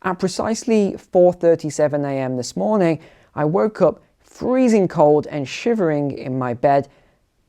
At precisely 4:37 a.m. this morning, I woke up freezing cold and shivering in my bed,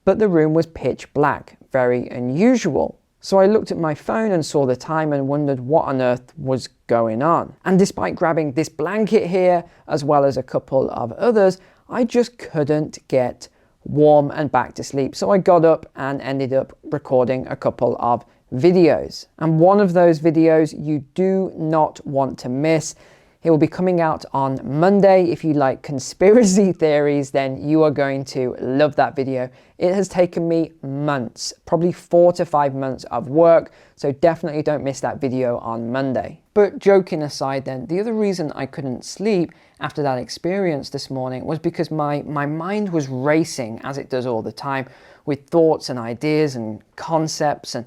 but the room was pitch black, very unusual. So I looked at my phone and saw the time and wondered what on earth was going on. And despite grabbing this blanket here, as well as a couple of others, I just couldn't get warm and back to sleep. So I got up and ended up recording a couple of videos. And one of those videos you do not want to miss. It will be coming out on Monday. If you like conspiracy theories, then you are going to love that video. It has taken me months, probably 4 to 5 months of work, so definitely don't miss that video on Monday. But joking aside then, the other reason I couldn't sleep after that experience this morning was because my mind was racing, as it does all the time, with thoughts and ideas and concepts and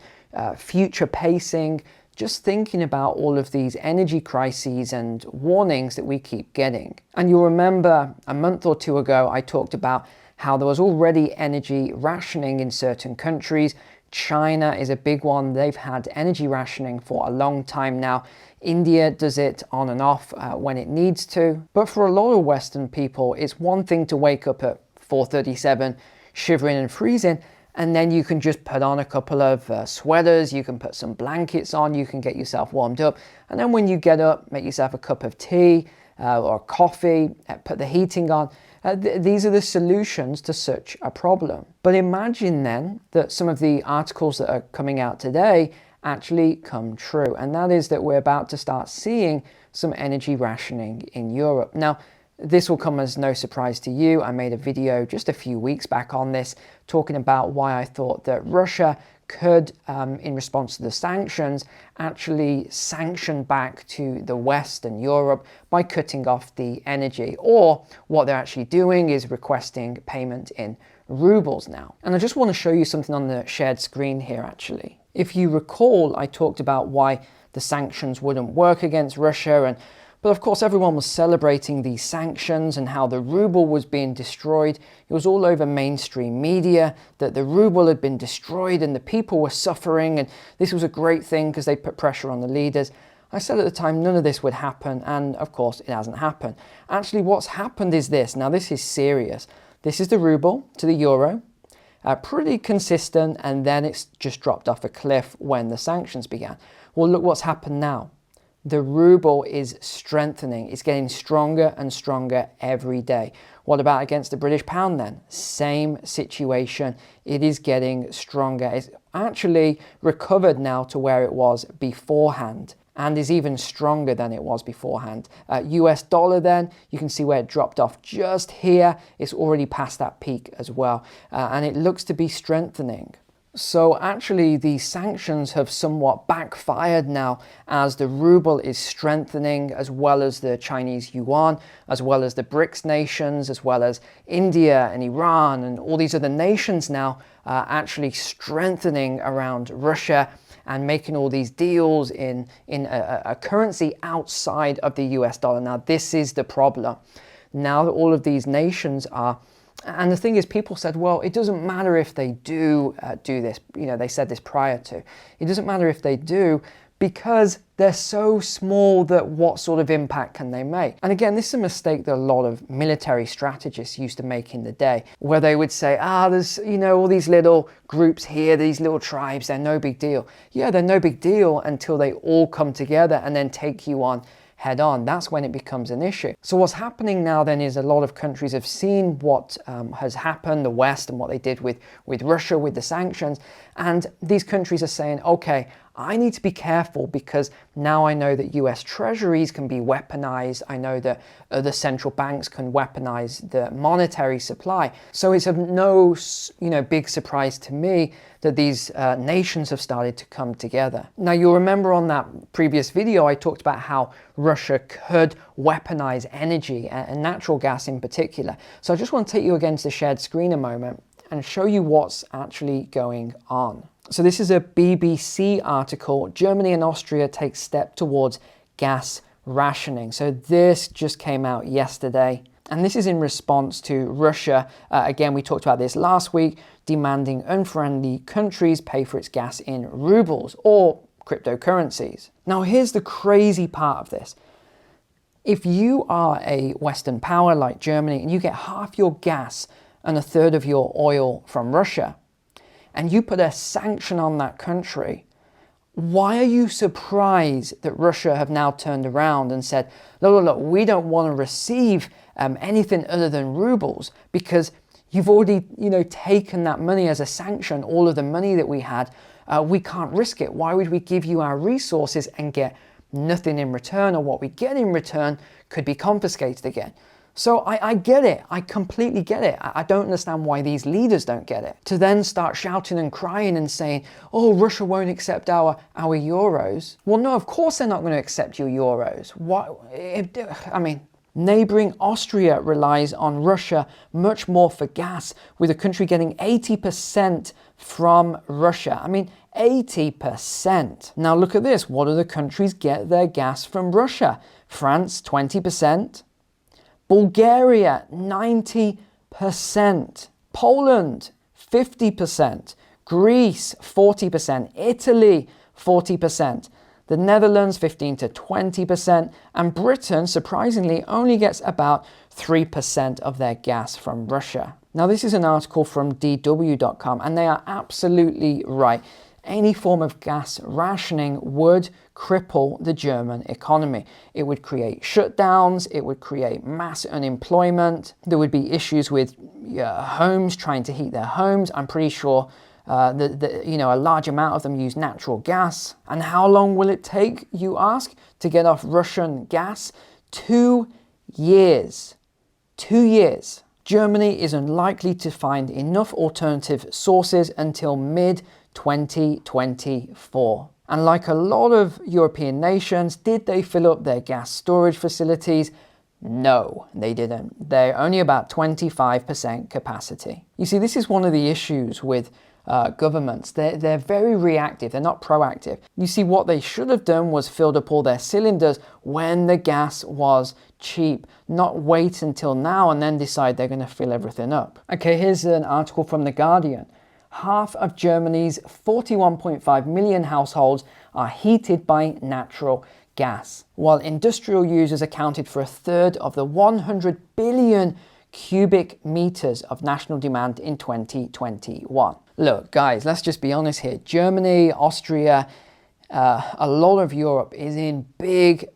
future pacing, just thinking about all of these energy crises and warnings that we keep getting. And you'll remember a month or two ago, I talked about how there was already energy rationing in certain countries. China is a big one. They've had energy rationing for a long time now. India does it on and off when it needs to. But for a lot of Western people, it's one thing to wake up at 4:37, shivering and freezing, and then you can just put on a couple of sweaters, you can put some blankets on, you can get yourself warmed up. And then when you get up, make yourself a cup of tea or coffee, put the heating on. These are the solutions to such a problem. But imagine then that some of the articles that are coming out today actually come true. And that is that we're about to start seeing some energy rationing in Europe. Now, this will come as no surprise to you. I made a video just a few weeks back on this, talking about why I thought that Russia could, in response to the sanctions, actually sanction back to the West and Europe by cutting off the energy. Or what they're actually doing is requesting payment in rubles now. And I just want to show you something on the shared screen here actually. If you recall, I talked about why the sanctions wouldn't work against Russia, but of course everyone was celebrating these sanctions and how the ruble was being destroyed. It was all over mainstream media that the ruble had been destroyed and the people were suffering, and this was a great thing because they put pressure on the leaders. I said at the time none of this would happen, and of course it hasn't happened. Actually, what's happened is this. Now this is serious. This is the ruble to the euro, pretty consistent, and then it's just dropped off a cliff when the sanctions began. Well, look what's happened now. The ruble is strengthening. It's getting stronger and stronger every day. What about against the British pound then? Same situation. It is getting stronger. It's actually recovered now to where it was beforehand, and is even stronger than it was beforehand. US dollar then, you can see where it dropped off just here. It's already past that peak as well, and it looks to be strengthening. So actually the sanctions have somewhat backfired now, as the ruble is strengthening, as well as the Chinese yuan, as well as the BRICS nations, as well as India and Iran and all these other nations now actually strengthening around Russia and making all these deals in a currency outside of the US dollar. Now this is the problem. Now that all of these nations are, and the thing is, people said, well, it doesn't matter if they do this. You know, they said this prior to. It doesn't matter if they do, because they're so small that what sort of impact can they make? And again, this is a mistake that a lot of military strategists used to make in the day, where they would say, there's, all these little groups here, these little tribes, they're no big deal. Yeah, they're no big deal until they all come together and then take you on head on. That's when it becomes an issue. So what's happening now then is a lot of countries have seen what has happened, the West, and what they did with Russia, with the sanctions. And these countries are saying, okay, I need to be careful because now I know that US treasuries can be weaponized. I know that other central banks can weaponize the monetary supply. So it's of no, big surprise to me that these nations have started to come together. Now you'll remember on that previous video, I talked about how Russia could weaponize energy and natural gas in particular. So I just want to take you against the shared screen a moment and show you what's actually going on. So this is a BBC article. Germany and Austria take step towards gas rationing. So this just came out yesterday. And this is in response to Russia. Again, we talked about this last week, demanding unfriendly countries pay for its gas in rubles or cryptocurrencies. Now, here's the crazy part of this. If you are a Western power like Germany and you get half your gas and a third of your oil from Russia, and you put a sanction on that country, why are you surprised that Russia have now turned around and said, look, we don't want to receive anything other than rubles because you've already, taken that money as a sanction, all of the money that we had. We can't risk it. Why would we give you our resources and get nothing in return, or what we get in return could be confiscated again? So I get it. I completely get it. I don't understand why these leaders don't get it. To then start shouting and crying and saying, oh, Russia won't accept our euros. Well, no, of course they're not going to accept your euros. Neighboring Austria relies on Russia much more for gas, with the country getting 80% from Russia. 80%. Now look at this. What other countries get their gas from Russia? France, 20%. Bulgaria, 90%. Poland, 50%. Greece, 40%. Italy, 40%. The Netherlands, 15 to 20%. And Britain, surprisingly, only gets about 3% of their gas from Russia. Now, this is an article from DW.com, and they are absolutely right. Any form of gas rationing would cripple the German economy. It would create shutdowns, it would create mass unemployment, there would be issues with homes trying to heat their homes. I'm pretty sure a large amount of them use natural gas. And how long will it take, you ask, to get off Russian gas? 2 years. 2 years. Germany is unlikely to find enough alternative sources until mid-2024. And like a lot of European nations, did they fill up their gas storage facilities? No, they didn't. They're only about 25% capacity. You see, this is one of the issues with governments. They're very reactive. They're not proactive. You see, what they should have done was filled up all their cylinders when the gas was cheap, not wait until now and then decide they're going to fill everything up. Okay, here's an article from The Guardian. Half of Germany's 41.5 million households are heated by natural gas, while industrial users accounted for a third of the 100 billion cubic meters of national demand in 2021. Look, guys, let's just be honest here. Germany, Austria, a lot of Europe is in big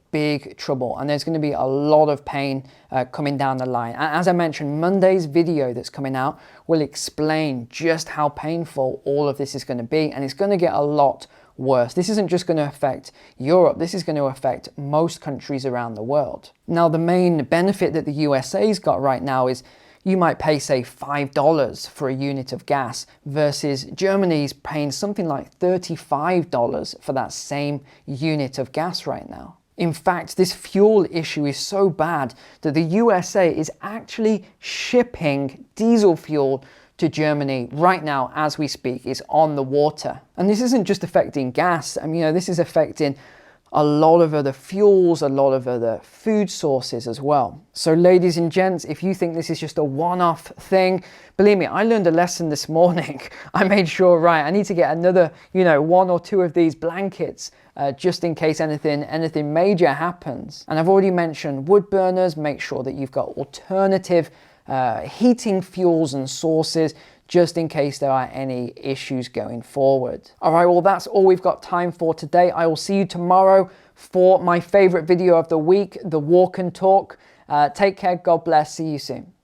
trouble, and there's going to be a lot of pain coming down the line. And as I mentioned, Monday's video that's coming out will explain just how painful all of this is going to be, and it's going to get a lot worse. This isn't just going to affect Europe, this is going to affect most countries around the world. Now, the main benefit that the USA's got right now is you might pay, say, $5 for a unit of gas versus Germany's paying something like $35 for that same unit of gas right now. In fact, this fuel issue is so bad that the USA is actually shipping diesel fuel to Germany right now as we speak. It's on the water. And this isn't just affecting gas. This is affecting a lot of other fuels, a lot of other food sources as well. So ladies and gents, if you think this is just a one-off thing, believe me, I learned a lesson this morning. I made sure, right, I need to get another, 1 or 2 of these blankets just in case anything major happens. And I've already mentioned wood burners. Make sure that you've got alternative heating fuels and sources just in case there are any issues going forward. All right, well, that's all we've got time for today. I will see you tomorrow for my favorite video of the week, the walk and talk. Take care, God bless, see you soon.